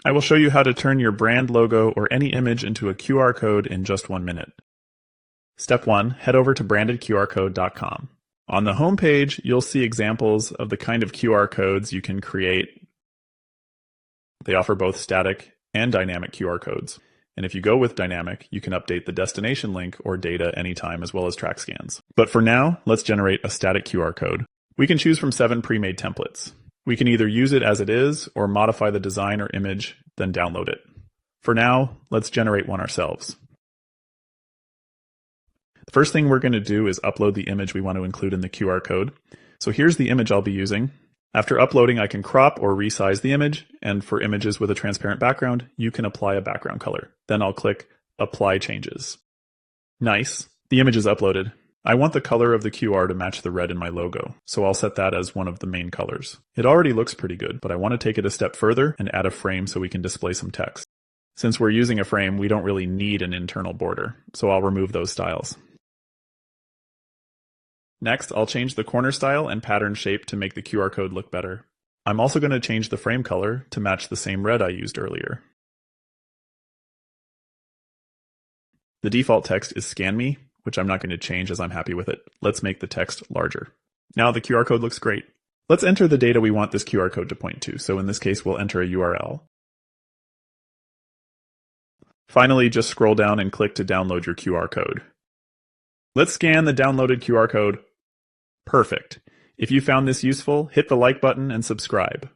I will show you how to turn your brand logo or any image into a QR code in just 1 minute. Step 1, head over to brandedqrcode.com. On the home page, you'll see examples of the kind of QR codes you can create. They offer both static and dynamic QR codes. And if you go with dynamic, you can update the destination link or data anytime as well as track scans. But for now, let's generate a static QR code. We can choose from 7 pre-made templates. We can either use it as it is or modify the design or image, then download it. For now, let's generate one ourselves. The first thing we're going to do is upload the image we want to include in the QR code. So here's the image I'll be using. After uploading, I can crop or resize the image, and for images with a transparent background, you can apply a background color. Then I'll click Apply Changes. Nice, the image is uploaded. I want the color of the QR to match the red in my logo, so I'll set that as one of the main colors. It already looks pretty good, but I want to take it a step further and add a frame so we can display some text. Since we're using a frame, we don't really need an internal border, so I'll remove those styles. Next, I'll change the corner style and pattern shape to make the QR code look better. I'm also going to change the frame color to match the same red I used earlier. The default text is Scan Me, which I'm not going to change as I'm happy with it. Let's make the text larger. Now the QR code looks great. Let's enter the data we want this QR code to point to. So in this case, we'll enter a URL. Finally, just scroll down and click to download your QR code. Let's scan the downloaded QR code. Perfect. If you found this useful, hit the like button and subscribe.